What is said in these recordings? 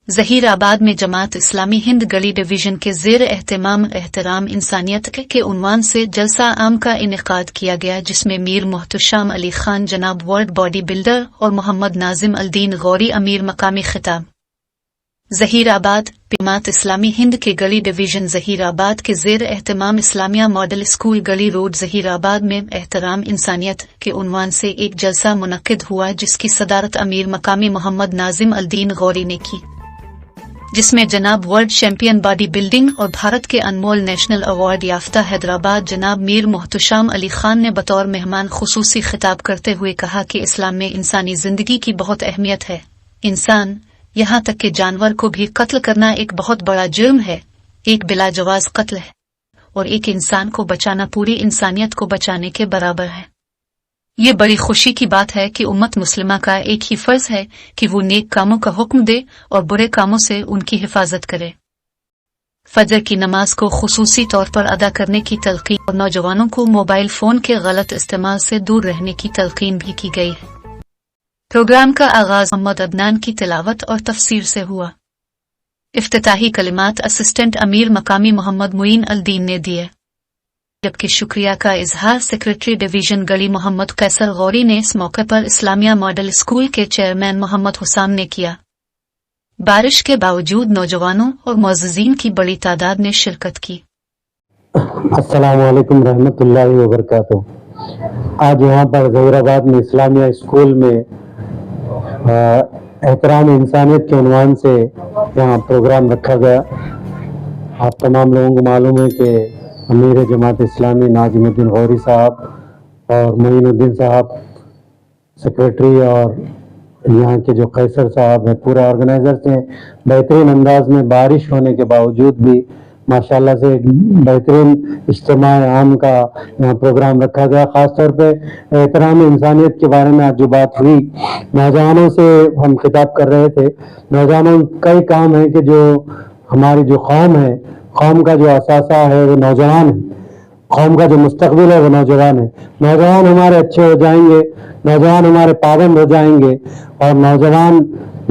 ظہیر آباد میں جماعت اسلامی ہند گلی ڈویژن کے زیر اہتمام احترام انسانیت کے عنوان سے جلسہ عام کا انعقاد کیا گیا، جس میں میر محتشم علی خان جناب ورلڈ باڈی بلڈر اور محمد ناظم الدین غوری امیر مقامی خطاب۔ ظہیر آباد جماعت اسلامی ہند کے گلی ڈویژن ظہیر آباد کے زیر اہتمام اسلامیہ ماڈل اسکول گلی روڈ ظہیر آباد میں احترام انسانیت کے عنوان سے ایک جلسہ منعقد ہوا، جس کی صدارت امیر مقامی محمد ناظم الدین غوری نے کی، جس میں جناب ورلڈ چیمپئن باڈی بلڈنگ اور بھارت کے انمول نیشنل ایوارڈ یافتہ حیدرآباد جناب میر محتشم علی خان نے بطور مہمان خصوصی خطاب کرتے ہوئے کہا کہ اسلام میں انسانی زندگی کی بہت اہمیت ہے۔ انسان، یہاں تک کہ جانور کو بھی قتل کرنا ایک بہت بڑا جرم ہے، ایک بلا جواز قتل ہے، اور ایک انسان کو بچانا پوری انسانیت کو بچانے کے برابر ہے۔ یہ بڑی خوشی کی بات ہے کہ امت مسلمہ کا ایک ہی فرض ہے کہ وہ نیک کاموں کا حکم دے اور برے کاموں سے ان کی حفاظت کرے۔ فجر کی نماز کو خصوصی طور پر ادا کرنے کی تلقین اور نوجوانوں کو موبائل فون کے غلط استعمال سے دور رہنے کی تلقین بھی کی گئی ہے۔ پروگرام کا آغاز محمد عدنان کی تلاوت اور تفسیر سے ہوا۔ افتتاحی کلمات اسسٹنٹ امیر مقامی محمد معین الدین نے دیے، جبکہ شکریہ کا اظہار سیکرٹری ڈویژن گلی محمد قیصر غوری نے اس موقع پر اسلامیہ ماڈل اسکول کے چیئرمین محمد حسام نے کیا۔ بارش کے باوجود نوجوانوں اور معززین کی بڑی تعداد نے شرکت کی۔ السلام علیکم رحمۃ اللہ وبرکاتہ۔ آج یہاں پر ظہیر آباد میں اسلامیہ اسکول میں احترام انسانیت کے عنوان سے یہاں پروگرام رکھا گیا۔ آپ تمام لوگوں کو معلوم ہے کہ امیر جماعت اسلامی ناظم الدین غوری صاحب اور معین الدین صاحب سیکریٹری اور یہاں کے جو قیصر صاحب ہیں پورے آرگنائزرز ہیں، بہترین انداز میں بارش ہونے کے باوجود بھی ماشاءاللہ سے بہترین اجتماع عام کا یہاں پروگرام رکھا گیا۔ خاص طور پہ احترام انسانیت کے بارے میں آج جو بات ہوئی، نوجوانوں سے ہم خطاب کر رہے تھے۔ نوجوانوں کئی کام ہیں کہ جو ہماری جو قوم ہے، قوم کا جو اثاثہ ہے وہ نوجوان ہے، قوم کا جو مستقبل ہے وہ نوجوان ہے۔ نوجوان ہمارے اچھے ہو جائیں گے، نوجوان ہمارے پابند ہو جائیں گے، اور نوجوان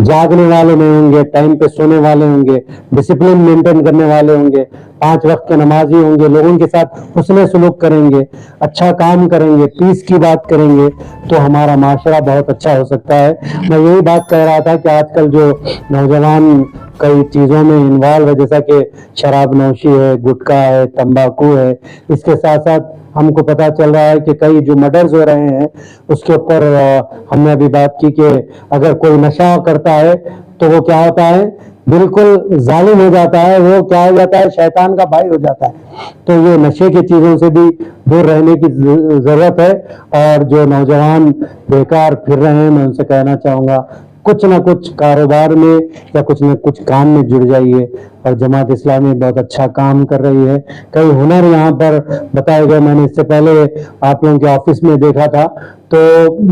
جاگنے والے نہیں ہوں گے، ٹائم پہ سونے والے ہوں گے، ڈسپلن مینٹین کرنے والے ہوں گے، 5 وقت کے نمازی ہوں گے، لوگوں کے ساتھ حسن سلوک کریں گے، اچھا کام کریں گے، پیس کی بات کریں گے، تو ہمارا معاشرہ بہت اچھا ہو سکتا ہے۔ میں یہی بات کہہ رہا تھا کہ آج کل جو نوجوان کئی چیزوں میں انوالو ہے، جیسا کہ شراب نوشی ہے، گٹکا ہے، تمباکو ہے، اس کے ساتھ ساتھ ہم کو پتہ چل رہا ہے کہ کئی جو مرڈرز ہو رہے ہیں اس کے اوپر ہم نے ابھی بات کی کہ اگر کوئی نشہ کرتا ہے تو وہ کیا ہوتا ہے، بالکل ظالم ہو جاتا ہے، وہ کیا ہو جاتا ہے، شیطان کا بھائی ہو جاتا ہے۔ تو یہ نشے کی چیزوں سے بھی دور رہنے کی ضرورت ہے، اور جو نوجوان بیکار پھر رہے ہیں میں ان سے کہنا چاہوں گا کچھ نہ کچھ کاروبار میں یا کچھ نہ کچھ کام میں جڑ جائیے، اور جماعت اسلامی بہت اچھا کام کر رہی ہے۔ کئی ہنر یہاں پر بتائے گئے، میں نے اس سے پہلے آپ لوگوں کے آفس میں دیکھا تھا، تو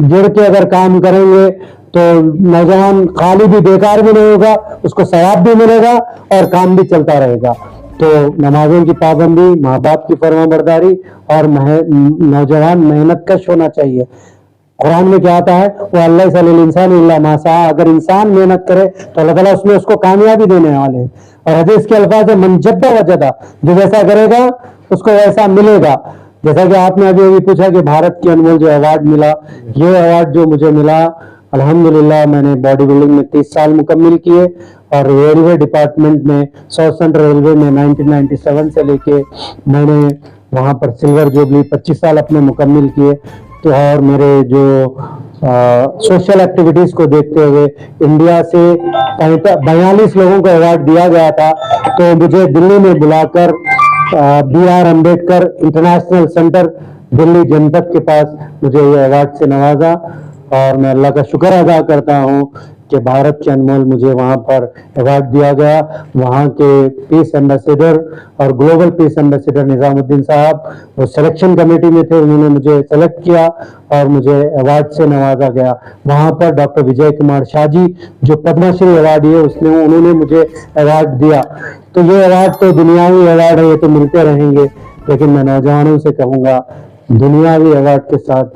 جڑ کے اگر کام کریں گے تو نوجوان خالی بھی بیکار بھی نہیں ہوگا، اس کو ثواب بھی ملے گا اور کام بھی چلتا رہے گا۔ تو نمازوں کی پابندی، ماں باپ کی فرما برداری، اور نوجوان محنت کش ہونا چاہیے۔ قرآن میں کیا آتا ہے، وہ اللہ صلی الانسان الا ما سعى، اگر انسان محنت کرے تو اللہ تعالیٰ اس میں اس کو کامیابی دینے والے ہیں۔ اور حدیث کے الفاظ ہے من جد وجد، جو جیسا کرے گا اس کو ویسا ملے گا۔ جیسا کہ آپ نے ابھی پوچھا کہ بھارت کے انمول جو ایوارڈ ملا، یہ ایوارڈ جو مجھے ملا، الحمدللہ میں نے باڈی بلڈنگ میں 30 سال مکمل کیے، اور ریلوے ڈپارٹمنٹ میں ساؤتھ سینٹرل ریلوے میں 1997 سے لے کے میں نے وہاں پر سلور جوبلی 25 سال اپنے مکمل کیے۔ تو اور میرے جو سوشل ایکٹیویٹیز کو دیکھتے ہوئے انڈیا سے 42 لوگوں کو ایوارڈ دیا گیا تھا، تو مجھے دلی میں بلا کر B R Ambedkar International Centre Delhi Janpath کے پاس مجھے یہ ایوارڈ سے نوازا، اور میں اللہ کا شکر ادا کرتا ہوں کہ بھارت کے انمول مجھے وہاں پر ایوارڈ دیا گیا۔ وہاں کے پیس ایمبیسیڈر اور گلوبل پیس ایمبیسیڈر نظام الدین صاحب وہ سلیکشن کمیٹی میں تھے، انہوں نے مجھے سلیکٹ کیا اور مجھے ایوارڈ سے نوازا گیا۔ وہاں پر ڈاکٹر وجے کمار شاہ جی جو پدم شری ایوارڈ ہے انہوں نے مجھے ایوارڈ دیا۔ تو یہ ایوارڈ تو دنیاوی ایوارڈ ہے، یہ تو ملتے رہیں گے، لیکن میں نوجوانوں سے کہوں گا دنیاوی ایوارڈ کے ساتھ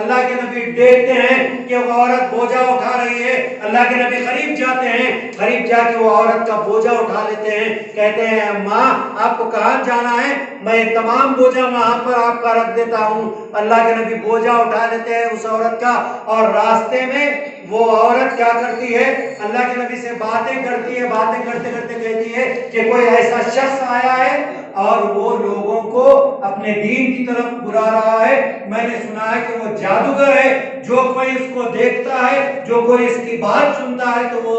اللہ کے نبی دیکھتے ہیں کہ وہ عورت بوجھا اٹھا رہی ہے، اللہ کے نبی قریب جاتے ہیں، قریب جا کے وہ عورت کا بوجھا اٹھا لیتے ہیں، کہتے ہیں اماں آپ کو کہاں جانا ہے، میں تمام بوجھا وہاں پر آپ کا رکھ دیتا ہوں۔ اللہ کے نبی بوجھا اٹھا لیتے ہیں اس عورت کا، اور راستے میں وہ عورت کیا کرتی ہے، اللہ کے نبی سے باتیں کرتی ہے، باتیں کرتے کرتے کہتی ہے کہ کوئی ایسا شخص آیا ہے اور وہ لوگوں کو اپنے دین کی طرف بلا رہا ہے، میں نے سنا ہے کہ وہ جادوگر ہے، جو کوئی اس کو دیکھتا ہے، جو کوئی اس کی بات سنتا ہے تو وہ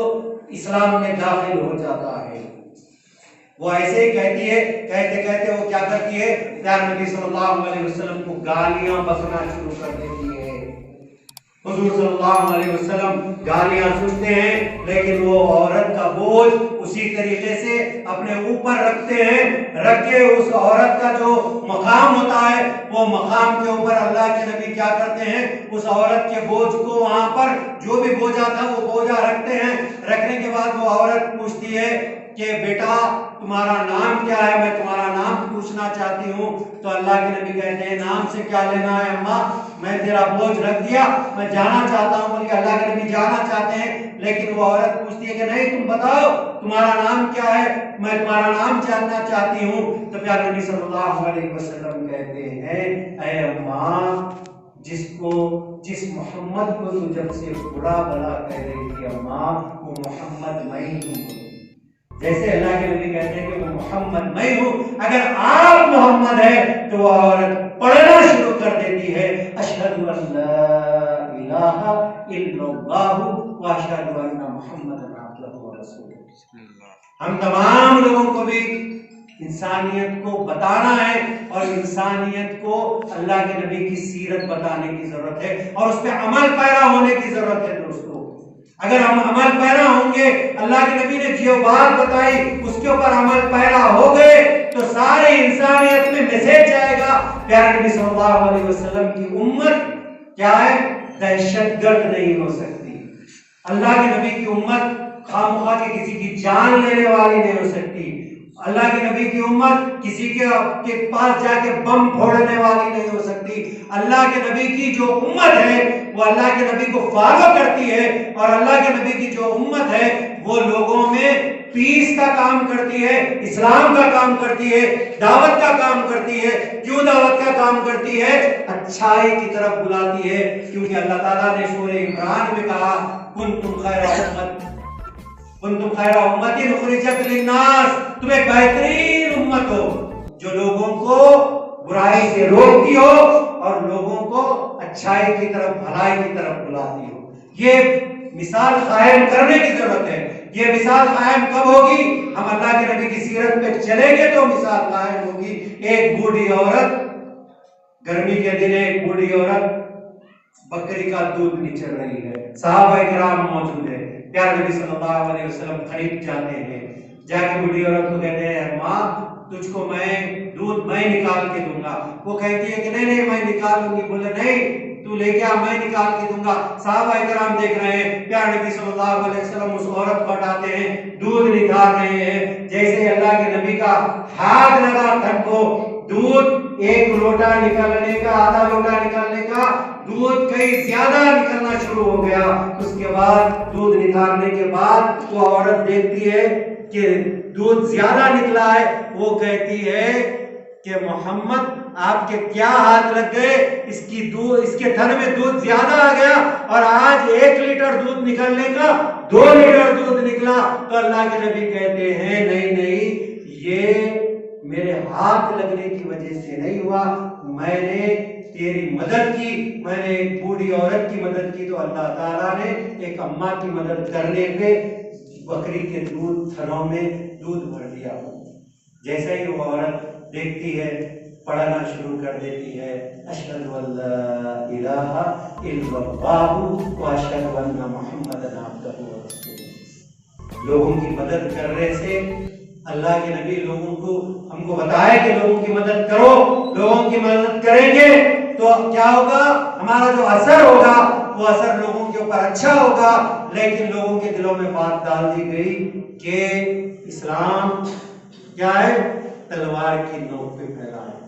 اسلام میں داخل ہو جاتا ہے۔ وہ ایسے ہی کہتی ہے، کہتے کہتے وہ کیا کرتی ہے، پیارے نبی صلی اللہ علیہ وسلم کو گالیاں بکنا شروع کر دیتی ہے۔ حضور صلی اللہ علیہ وسلم گالیاں سنتے ہیں، لیکن وہ عورت کا بوجھ اسی طریقے سے اپنے اوپر رکھتے ہیں، رکھ کے اس عورت کا جو مقام ہوتا ہے وہ مقام کے اوپر اللہ کے نبی کیا کرتے ہیں، اس عورت کے بوجھ کو وہاں پر جو بھی بوجھا تھا وہ بوجھا رکھتے ہیں۔ رکھنے کے بعد وہ عورت پوچھتی ہے کہ بیٹا تمہارا نام کیا ہے، میں تمہارا نام پوچھنا چاہتی ہوں۔ تو اللہ کے نبی کہتے ہیں نام سے کیا لینا ہے اماں، میں تیرا بوجھ رکھ دیا، میں جانا چاہتا ہوں، بلکہ اللہ کے نبی جانا چاہتے ہیں، لیکن وہ عورت پوچھتی ہے کہ نہیں تم بتاؤ تمہارا نام کیا ہے، میں تمہارا نام جاننا چاہتی ہوں۔ تو پیارے نبی صلی اللہ علیہ وسلم کہتے ہیں اے اماں، جس محمد کو تو جب سے برا بلا کہہ رہی تھی اماں، وہ محمد میں ہوں۔ جیسے اللہ کے نبی کہتے ہیں کہ وہ محمد میں ہوں، اگر آپ محمد ہے تو وہ عورت پڑھنا شروع کر دیتی ہے، اشہد ان لا الہ الا اللہ واشہد ان محمد عبدہ ورسولہ۔ ہم تمام لوگوں کو بھی انسانیت کو بتانا ہے اور انسانیت کو اللہ کے نبی کی سیرت بتانے کی ضرورت ہے اور اس پہ عمل پیرا ہونے کی ضرورت ہے۔ دوستو اگر ہم عمل پیرا ہوں گے، اللہ کے نبی نے جو بات بتائی اس کے اوپر عمل پیرا ہو گئے تو سارے انسانیت میں میسج جائے گا۔ پیارے نبی صلی اللہ علیہ وسلم کی امت کیا ہے، دہشت گرد نہیں ہو سکتی۔ اللہ کے نبی کی امت خامخواہ کے کسی کی جان لینے والی نہیں ہو سکتی۔ اللہ کے نبی کی امت کسی کے پاس جا کے بم پھوڑنے والی نہیں ہو سکتی۔ اللہ کے نبی کی جو امت ہے وہ اللہ کے نبی کو فالو کرتی ہے، اور اللہ کے نبی کی جو امت ہے وہ لوگوں میں پیس کا کام کرتی ہے، اسلام کا کام کرتی ہے، دعوت کا کام کرتی ہے۔ کیوں دعوت کا کام کرتی ہے؟ اچھائی کی طرف بلاتی ہے، کیونکہ اللہ تعالیٰ نے سورہ عمران میں کہا کنتم خیر امت اخرجت للناس، تم ایک بہترین امت ہو جو لوگوں کو برائی سے روکتی ہو اور لوگوں کو اچھائی کی طرف، بھلائی کی طرف بلاتی ہو۔ یہ مثال قائم کرنے کی ضرورت ہے۔ یہ مثال قائم کب ہوگی؟ ہم اللہ کے نبی کی سیرت پہ چلیں گے تو مثال قائم ہوگی۔ ایک بوڑھی عورت، گرمی کے دن ایک بوڑھی عورت بکری کا دودھ نچڑ رہی ہے، صحابہ کرام موجود ہے، پیارے نبی صلی اللہ علیہ وسلم قریب جاتے ہیں، جا کے بوڑھی عورت کو کہتے ہیں ماں تجھ کو میں دودھ میں نکال کے دوں گا۔ وہ کہتی ہے کہ نہیں نہیں میں نکالوں گی۔ بولے نہیں تو لے کے آ، میں نکال کے دوں گا۔ صحابہ کرام دیکھ رہے ہیں، پیارے نبی صلی اللہ علیہ وسلم اس عورت کو ہٹاتے ہیں، دودھ نکال رہے ہیں۔ جیسے اللہ کے نبی کا ہاتھ لگا تھن کو، دودھ ایک لوٹا نکالنے کا، آدھا لوٹا نکالنے کا، دودھ کئی زیادہ نکلنا شروع ہو گیا۔ اس کے بعد دودھ نکالنے کے بعد وہ عورت دیکھتی ہے کہ دودھ زیادہ نکلا ہے، وہ کہتی ہے کہ محمد آپ کے کیا ہاتھ لگ گئے، اس کے تھن میں دودھ زیادہ آ گیا اور آج 1 لیٹر دودھ نکلنے کا 2 لیٹر دودھ نکلا۔ تو اللہ کے نبی کہتے ہیں نہیں نہیں، یہ میرے ہاتھ لگنے کی وجہ سے نہیں ہوا، میں نے تیری مدد کی، میں نے ایک بوڑھی عورت کی مدد کی، تو اللہ تعالیٰ نے ایک اماں کی مدد کرنے پہ بکری کے دودھ تھنوں میں دودھ بھر دیا۔ جیسے ہی وہ عورت دیکھتی ہے، پڑھنا شروع کر دیتی ہے، اشہد ان لا الہ الا اللہ واشہد ان محمدا عبدہ ورسولہ۔ لوگوں کی مدد کرنے سے اللہ کے نبی لوگوں کو ہم کو بتائے کہ لوگوں کی مدد کرو، لوگوں کی مدد کریں گے تو کیا ہوگا، ہمارا جو اثر ہوگا وہ اثر لوگوں کے اوپر اچھا ہوگا۔ لیکن لوگوں کے دلوں میں بات ڈال دی گئی کہ اسلام کیا ہے، تلوار کی نوک پہ پھیلا ہے،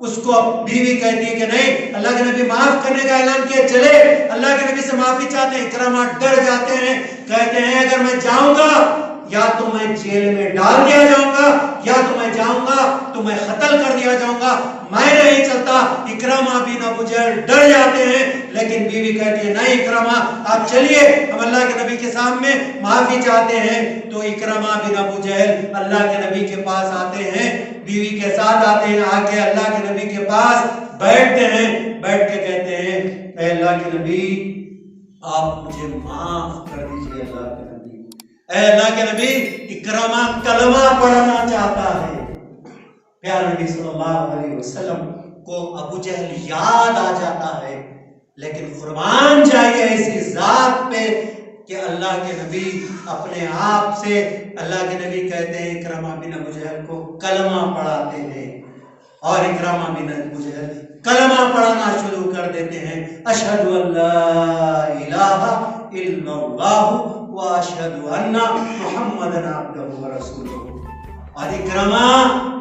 اس کو بیوی کہتی ہے کہ نہیں، اللہ کے نبی معاف کرنے کا اعلان کیا، چلے اللہ کے نبی سے معافی چاہتے ہیں۔ اکرامہ ڈر جاتے ہیں، کہتے ہیں اگر میں جاؤں گا یا تو میں جیل میں ڈال دیا جاؤں گا، یا تو میں جاؤں گا تو میں قتل کر دیا جاؤں گا، میں نہیں چلتا۔ اکرامہ بن ابو جہل ڈر جاتے ہیں، لیکن بیوی کہتی ہے نہیں اکرامہ آپ چلیے، ہم اللہ کے نبی کے سامنے معافی چاہتے ہیں۔ تو اکرامہ بن ابو جہل اللہ کے نبی کے پاس آتے ہیں، بیوی کے ساتھ آتے ہیں، آ کے اللہ کے نبی کے پاس بیٹھتے ہیں، بیٹھ کے کہتے ہیں اے اللہ کے نبی آپ مجھے معاف کر دیجیے۔ اللہ کے نبی، اے اللہ کے نبی، اکرامہ کلمہ پڑھنا چاہتا ہے۔ پیارے نبی صلی اللہ علیہ وسلم کو ابو جہل یاد آ جاتا ہے، لیکن قربان جائیے ایسی ذات پہ کہ اللہ کے نبی اپنے آپ سے، اللہ کے نبی کہتے ہیں اکرامہ بن ابو جہل کو کلمہ پڑھاتے ہیں، اور اکرامہ بن ابو جہل کلمہ پڑھنا شروع کر دیتے ہیں، اشہد ان لا الہ الا اللہ واشہد ان محمدًا عبدہ ورسولہ۔ اور اکرامہ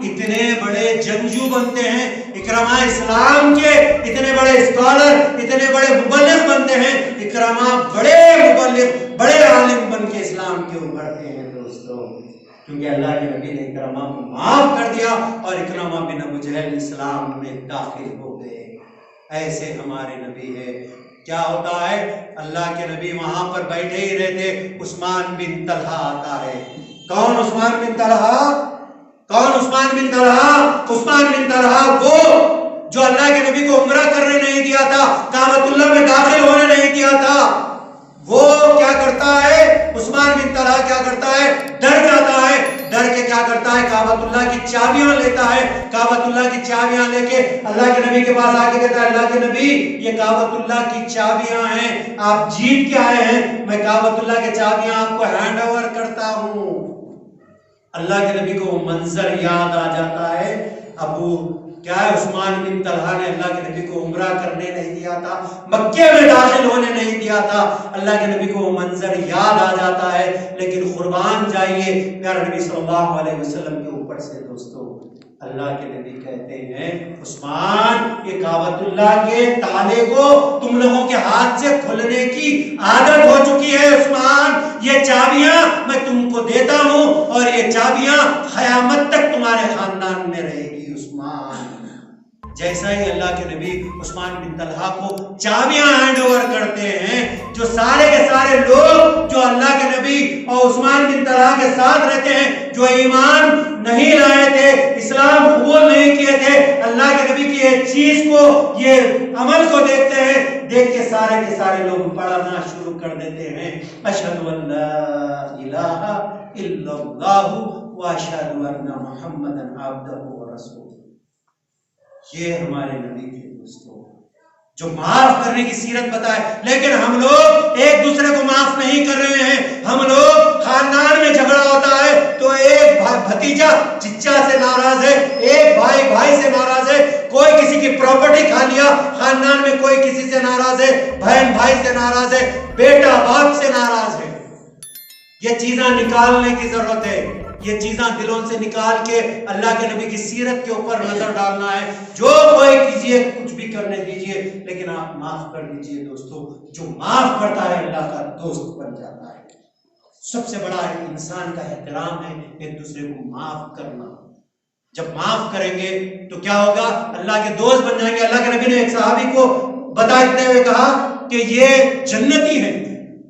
اتنے بڑے جنگجو بنتے ہیں، اکرامہ اسلام کے اتنے بڑے اسکالر، اتنے بڑے مبلغ بنتے ہیں، اکرامہ بڑے مبلغ، بڑے عالم بن کے اسلام کے ابھرتے ہیں دوستو، کیونکہ اللہ کے نبی نے اکرامہ کو معاف کر دیا اور اکرامہ بن ابو جہل اسلام میں داخل ہو گئے۔ ایسے ہمارے نبی ہے۔ کیا ہوتا ہے، اللہ کے نبی وہاں پر بیٹھے ہی رہتے، عثمان بن طلحہ آتا ہے۔ کون عثمان بن طلحہ؟ کون عثمان بن طلحہ؟ عثمان بن طلحہ وہ جو اللہ کے نبی کو عمرہ کرنے نہیں دیا تھا، کعبۃ اللہ میں داخل ہونے نہیں دیا تھا۔ وہ کیا کرتا ہے، عثمان بن طلحہ کیا کرتا ہے، ڈر جاتا ہے، ڈر کے کیا کرتا ہے، کعبۃ اللہ کی چابیاں لیتا ہے، کعبۃ اللہ کی چابیاں لے کے اللہ کے نبی کے پاس آ کے کہتا ہے اللہ کے نبی یہ کعبۃ اللہ کی چابیاں ہیں، آپ جیت کے آئے ہیں، میں کعبۃ اللہ کی چابیاں آپ کو ہینڈ اوور کرتا ہوں۔ اللہ کے نبی کو وہ منظر یاد آ جاتا ہے، ابو کیا ہے، عثمان بن طلحہ نے اللہ کے نبی کو عمرہ کرنے نہیں دیا تھا، مکے میں داخل ہونے نہیں دیا تھا، اللہ کے نبی کو وہ منظر یاد آ جاتا ہے۔ لیکن قربان جائیے پیارے نبی صلی اللہ علیہ وسلم کے اوپر سے دوستو، اللہ کے نبی کہتے ہیں عثمان یہ کعبۃ اللہ کے تالے کو تم لوگوں کے ہاتھ سے کھلنے کی عادت ہو چکی ہے عثمان، یہ چابیاں میں تم کو دیتا ہوں اور یہ چابیاں قیامت تک تمہارے خاندان میں رہے گی عثمان۔ جیسا ہی اللہ کے نبی عثمان بن طلحہ کو چابیاں ہینڈ اوور کرتے ہیں، جو سارے کے سارے لوگ جو اللہ کے نبی اور عثمان بن طلحہ کے ساتھ رہتے ہیں، جو ایمان نہیں لائے تھے، اسلام قبول نہیں کیے تھے، اللہ کے نبی کی ایک چیز کو، یہ عمل کو دیکھتے ہیں، دیکھ کے سارے لوگ پڑھنا شروع کر دیتے ہیں، اشہد ان لا الہ الا اللہ واشہد ان محمدًا عبدہ ورسولہ۔ یہ ہمارے نبی تھے دوستو جو معاف کرنے کی سیرت بتائے، لیکن ہم لوگ ایک دوسرے کو معاف نہیں کر رہے ہیں۔ ہم لوگ خاندان میں جھگڑا ہوتا ہے تو ایک بھتیجا چچا سے ناراض ہے، ایک بھائی سے ناراض ہے، کوئی کسی کی پراپرٹی کھا لیا، خاندان میں کوئی کسی سے ناراض ہے، بہن بھائی سے ناراض ہے، بیٹا باپ سے ناراض ہے۔ یہ چیزاں نکالنے کی ضرورت ہے، یہ چیزاں دلوں سے نکال کے اللہ کے نبی کی سیرت کے اوپر نظر ڈالنا ہے۔ جو کوئی کیجئے، کچھ بھی کرنے دیجئے، لیکن آپ معاف کر دیجئے دوستو۔ جو معاف کرتا ہے اللہ کا دوست بن جاتا ہے۔ سب سے بڑا انسان کا احترام ہے ایک دوسرے کو معاف کرنا۔ جب معاف کریں گے تو کیا ہوگا، اللہ کے دوست بن جائیں گے۔ اللہ کے نبی نے ایک صحابی کو بتاتے ہوئے کہا کہ یہ جنتی ہے۔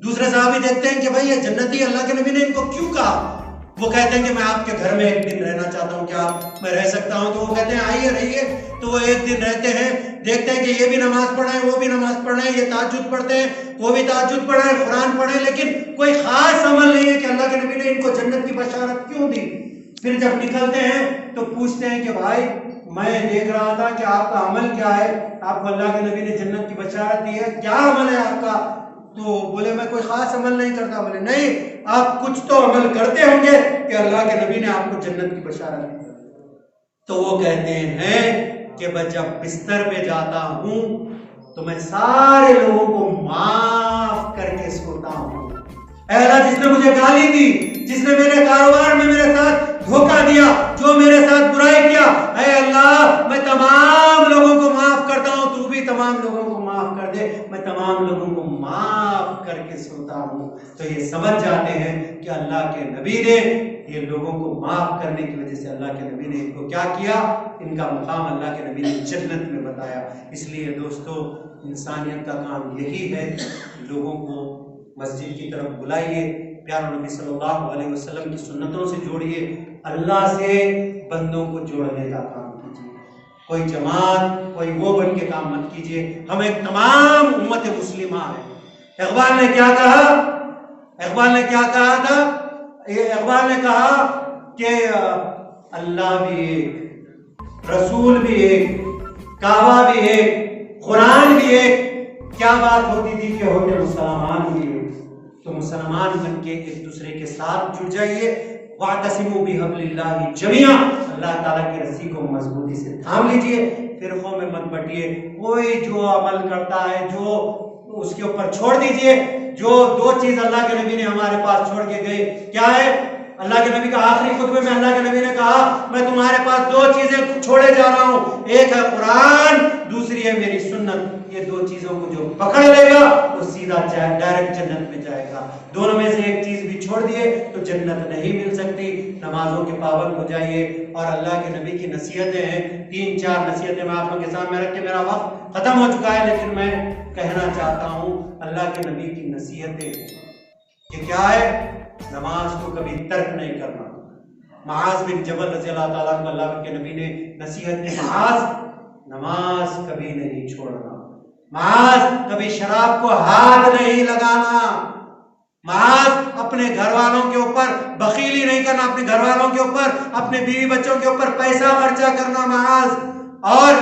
دوسرے صحابی دیکھتے ہیں کہ بھائی یہ جنتی، اللہ کے نبی نے ان کو کیوں کہا؟ وہ کہتے ہیں کہ میں آپ کے گھر میں ایک دن رہنا چاہتا ہوں، کیا میں رہ سکتا ہوں؟ تو وہ کہتے ہیں آئیے رہیے۔ تو وہ ایک دن رہتے ہیں، دیکھتے ہیں کہ یہ بھی نماز پڑھ رہے ہیں، وہ بھی نماز پڑھ رہے ہیں، یہ تہجد پڑھتے ہیں، وہ بھی تہجد پڑھ رہے ہیں، قرآن پڑھے، لیکن کوئی خاص عمل نہیں ہے کہ اللہ کے نبی نے ان کو جنت کی بشارت کیوں دی۔ پھر جب نکلتے ہیں تو پوچھتے ہیں کہ بھائی میں دیکھ رہا تھا کہ آپ کا عمل کیا ہے، آپ کو اللہ کے نبی نے جنت کی بشارت دی ہے، کیا عمل ہے آپ کا؟ تو بولے میں کوئی خاص عمل نہیں کرتا۔ بولے نہیں، آپ کچھ تو عمل کرتے ہوں گے کہ اللہ کے نبی نے آپ کو جنت کی بشارت دی۔ تو وہ کہتے ہیں کہ میں جب بستر پہ جاتا ہوں تو میں سارے لوگوں کو معاف کر کے سوتا ہوں۔ اے اللہ، جس نے مجھے گالی دی، جس نے میرے کاروبار میں میرے ساتھ دھوکہ دیا، جو میرے ساتھ برائی کیا، اے اللہ میں تمام لوگوں کو معاف کرتا ہوں، تو بھی تمام لوگوں کو معاف کر دے، میں تمام لوگوں کو معاف کر کے سوتا ہوں۔ تو یہ سمجھ جاتے ہیں کہ اللہ کے نبی نے یہ لوگوں کو معاف کرنے کی وجہ سے اللہ کے نبی نے ان کو کیا کیا، ان کا مقام اللہ کے نبی نے جنت میں بتایا۔ اس لیے دوستو انسانیت کا کام یہی ہے، لوگوں کو مسجد کی طرف بلائیے، پیارے نبی صلی اللہ علیہ وسلم کی سنتوں سے جوڑیے، اللہ سے بندوں کو جوڑنے کا کام کیجیے، کوئی جماعت کوئی وہ بن کے کام مت کیجیے، ہم ایک تمام امت مسلمہ ہیں۔ اقبال نے کیا کہا، اقبال نے کیا کہا تھا، اقبال نے کہا کہ اللہ بھی ایک، رسول بھی ایک، کعبہ بھی ایک، قرآن بھی ایک، کیا بات ہوتی تھی کہ ہوتے مسلمان بھی ایک۔ تو مسلمان بن کے ایک دوسرے کے ساتھ جڑ جائیے، وَاعْتَصِمُوا بِحَبْلِ اللَّهِ جَمِيعًا، اللہ تعالیٰ کی رسی کو مضبوطی سے تھام لیجئے، فرقوں میں مت بٹیے، کوئی جو عمل کرتا ہے جو اس کے اوپر چھوڑ دیجئے۔ جو دو چیز اللہ کے نبی نے ہمارے پاس چھوڑ کے گئے، کیا ہے؟ اللہ کے نبی کا آخری خطبے میں اللہ کے نبی نے کہا میں تمہارے پاس دو چیزیں چھوڑے جا رہا ہوں، ایک ہے قرآن، دوسری ہے میری سنت۔ یہ دو چیزوں کو جو پکڑ لے گا وہ سیدھا ڈائریکٹ جنت میں جائے گا۔ دونوں میں سے ایک چیز بھی چھوڑ دیے تو جنت نہیں مل سکتی۔ نمازوں کے پابند ہو جائیے، اور اللہ کے نبی کی نصیحتیں ہیں، 3-4 نصیحتیں میں آپ لوگوں کے سامنے رکھ کے، میرا وقت ختم ہو چکا ہے لیکن میں کہنا چاہتا ہوں اللہ کے نبی کی نصیحتیں یہ کیا ہے؟ نماز کو کبھی ترک نہیں کرنا۔ معاذ بن جبل رضی اللہ تعالیٰ عنہ، اللہ کے نبی نے نصیحت کی، معاذ نماز کبھی نہیں چھوڑنا، معاذ کبھی شراب کو ہاتھ نہیں لگانا، معاذ اپنے گھر والوں کے اوپر بخیلی نہیں کرنا، اپنے گھر والوں کے اوپر، اپنے بیوی بچوں کے اوپر پیسہ خرچہ کرنا معاذ، اور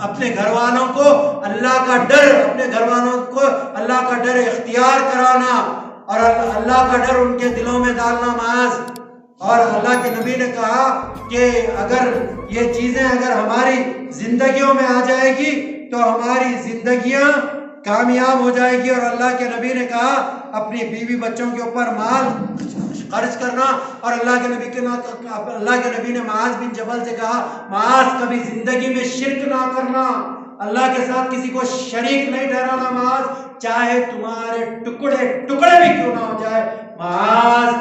اپنے گھر والوں کو اللہ کا ڈر، اپنے گھر والوں کو اللہ کا ڈر اختیار کرانا اور اللہ کا ڈر ان کے دلوں میں ڈالنا معاذ۔ اور اللہ کے نبی نے کہا کہ اگر یہ چیزیں اگر ہماری زندگیوں میں آ جائے گی تو ہماری زندگیاں کامیاب ہو جائے گی۔ اور اللہ کے نبی نے کہا اپنی بیوی بچوں کے اوپر مال خرچ کرنا، اور اللہ کے نبی نے معاذ بن جبل سے کہا معاذ کبھی زندگی میں شرک نہ کرنا، اللہ کے ساتھ کسی کو شریک نہیں ٹھہرانا معاذ، چاہے تمہارے ٹکڑے ٹکڑے بھی کیوں نہ ہو جائے معاذ،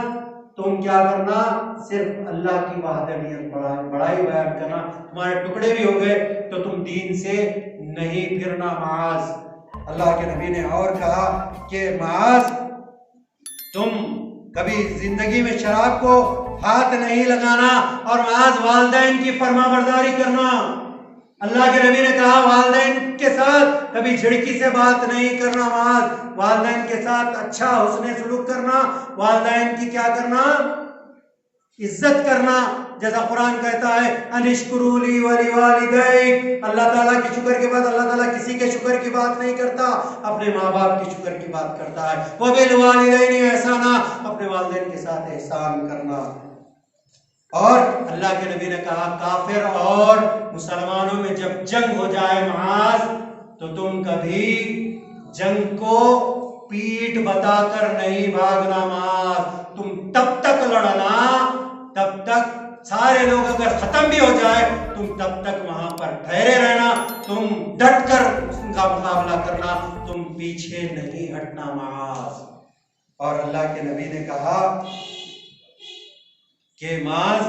تم کیا کرنا، صرف اللہ کی وحدانیت بڑائی بیان کرنا، تمہارے ٹکڑے بھی ہو گئے تو تم دین سے نہیں پھرنا معاذ۔ اللہ کے نبی نے اور کہا کہ معاذ تم کبھی زندگی میں شراب کو ہاتھ نہیں لگانا، اور معاذ والدین کی فرما برداری کرنا۔ اللہ کے نبی نے کہا والدین کے ساتھ کبھی جھڑکی سے بات نہیں کرنا معاذ، والدین کے ساتھ اچھا حسن سلوک کرنا، والدین کی کیا کرنا، عزت کرنا، جیسا قرآن کہتا ہے انشکروا لی ولوالدیک، اللہ تعالیٰ کے شکر کے بعد اللہ تعالیٰ کسی کے شکر کی بات نہیں کرتا، اپنے ماں باپ کی شکر کی بات کرتا ہے، وبالوالدین احسانا، اپنے والدین کے ساتھ احسان کرنا۔ اور اللہ کے نبی نے کہا کافر اور مسلمانوں میں جب جنگ ہو جائے معاذ تو تم کبھی جنگ کو پیٹ بتا کر نہیں بھاگنا معاذ، تم تب تک لڑنا، تب تک سارے لوگ اگر ختم بھی ہو جائے تم تب تک وہاں پر ٹھہرے رہنا، تم ڈٹ کر ان کا مقابلہ کرنا، تم پیچھے نہیں ہٹنا معاذ۔ اور اللہ کے نبی نے کہا کہ معاذ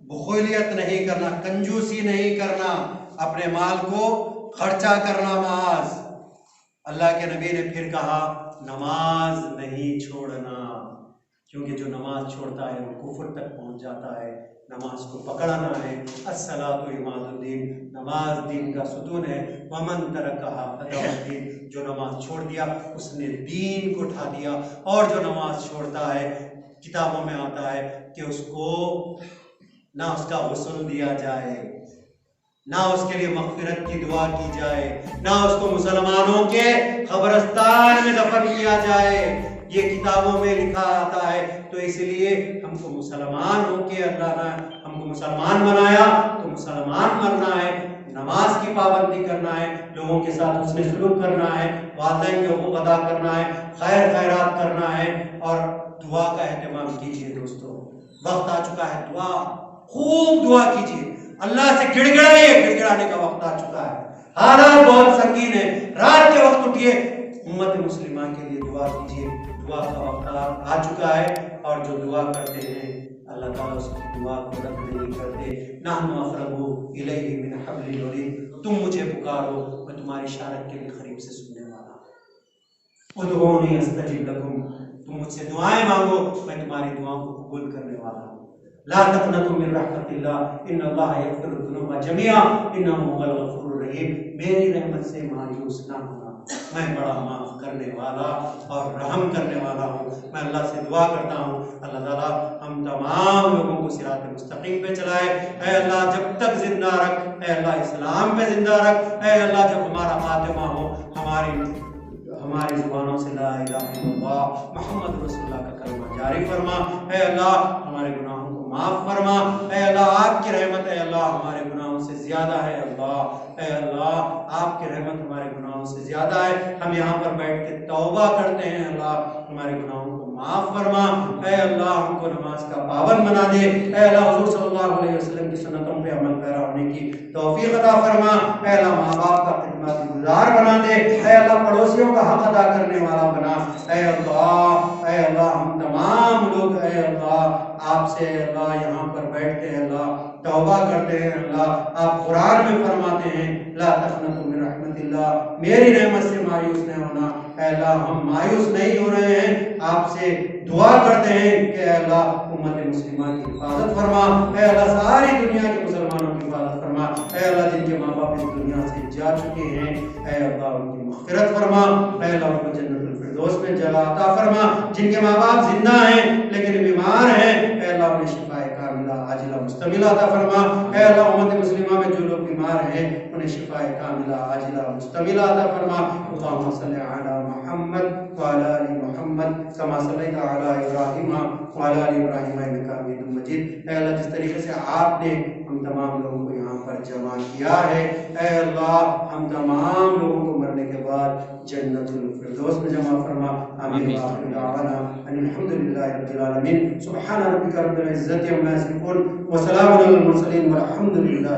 بخیلیت نہیں کرنا، کنجوسی نہیں کرنا، اپنے مال کو خرچہ کرنا معاذ۔ اللہ کے نبی نے پھر کہا نماز نہیں چھوڑنا، کیونکہ جو نماز چھوڑتا ہے وہ کفر تک پہنچ جاتا ہے، نماز کو پکڑنا ہے۔ الصلاۃ عماد الدین، نماز دین کا ستون ہے۔ ومن ترکہا فدع الدین، جو نماز چھوڑ دیا اس نے دین کو اٹھا دیا۔ اور جو نماز چھوڑتا ہے کتابوں میں آتا ہے کہ اس کو نہ اس کا غسل دیا جائے، نہ اس کے لیے مغفرت کی دعا کی جائے، نہ اس کو مسلمانوں کے قبرستان میں دفن کیا جائے، یہ کتابوں میں لکھا آتا ہے۔ تو اس لیے ہم کو مسلمان ہو کے اللہ نے ہم کو مسلمان بنایا تو مسلمان مرنا ہے، نماز کی پابندی کرنا ہے، لوگوں کے ساتھ حسن سلوک کرنا ہے، والدین کے حقوق ادا کرنا ہے، خیرات کرنا ہے، اور دعا کا اہتمام کیجیے دوستو۔ وقت آ چکا ہے دعا، خوب دعا کیجیے، اللہ سے گڑ گڑائیے، گڑ گڑانے کا وقت آ چکا ہے، حالات بہت سنگین ہے، رات کے وقت اٹھیے، امت مسلمہ کے لیے دعا کیجیے، دعا کا وقت آ چکا ہے، اور جو دعا کرتے ہیں اللہ تعالیٰ اس کی دعا کو رد نہیں کرتے۔ نحن اقرب الیہ من حبل الورید، تم مجھے پکارو میں تمہاری شارت کے بھی قریب سے سننے والا ہوں، ادعونی استجب لکم، تم مجھ سے دعائیں مانگو میں تمہاری دعاؤں کو قبول کرنے والا ہوں۔ لا تقنطوا من رحمت اللہ ان اللہ یغفر الذنوب جميعا انہ هو الغفور الرحیم، میری رحمت سے مایوس نہ ہونا، میں بڑا معاف کرنے والا اور رحم کرنے والا ہوں۔ میں اللہ سے دعا کرتا ہوں اللہ تعالیٰ ہم تمام لوگوں کو صراط مستقیم پہ چلائے، اے اللہ جب تک زندہ رکھ، اے اللہ اسلام پہ زندہ رکھ، اے اللہ جب ہمارا خاتمہ ہو ہماری زبانوں سے لا الہ الا اللہ محمد رسول اللہ کا کلمہ جاری فرما، اے اللہ ہمارے گناہوں کو معاف فرما، اے اللہ آپ کی رحمت اے اللہ ہمارے گناہوں سے زیادہ ہے، اللہ اے اللہ آپ کی رحمت ہمارے گناہوں سے زیادہ ہے، ہم یہاں پر بیٹھ کے توبہ کرتے ہیں، اللہ ہمارے گناہوں کو معاف فرما، اے اللہ ہم کو نماز کا پابند بنا دے، اے اللہ حضور صلی اللہ علیہ وسلم کی سنتوں پہ عمل پیرا ہونے کی توفیق عطا فرما، اے اللہ ماں باپ کا خدمت گزار بنا دے، اے اللہ پڑوسیوں کا حق ادا کرنے والا بنا، اے اللہ ہم تمام لوگ اے اللہ آپ سے اللہ یہاں پر بیٹھتے ہیں اللہ توبہ کرتے ہیں، اللہ آپ قرآن میں فرماتے ہیں لا تقنطوا من رحمت اللہ، میری رحمت سے مایوس نہیں ہونا، اے اللہ ہم مایوس نہیں ہو رہے ہیں، آپ سے دعا کرتے ہیں کہ اے اللہ امت مسلمہ کی حفاظت فرما، اے اللہ ساری دنیا کے مسلمانوں کی حفاظت فرما، اے اللہ جن کے ماں باپ اس دنیا سے جا چکے ہیں اے اللہ ان کی مغفرت فرما، اے اللہ ان کو جنت الفردوس میں جگہ عطا فرما، جن کے ماں باپ زندہ ہیں لیکن بیمار ہیں اے اللہ انہیں شفا کاملہ عاجلہ مستملہ عطا فرما، اے اللہ امت مسلمہ میں جو لوگ بیمار ہیں انہیں شفا کاملہ عاجلہ مستملہ عطا فرما، اللہم صلی علی محمد وعلی آل محمد کما صلیت علی ابراہیم وعلی آل ابراہیم انک حمید مجید، اے اللہ جس طریقے سے آپ نے ہم تمام لوگوں کو یہاں پر جمع کیا ہے اے اللہ ہم تمام لوگوں کو مرنے کے بعد جنت الفردوس میں جمع فرما، آمین وآخر دعوانا ان الحمدللہ رب العالمین، سبحان ربک رب العزت عما یصفون وسلام علی المرسلین والحمدللہ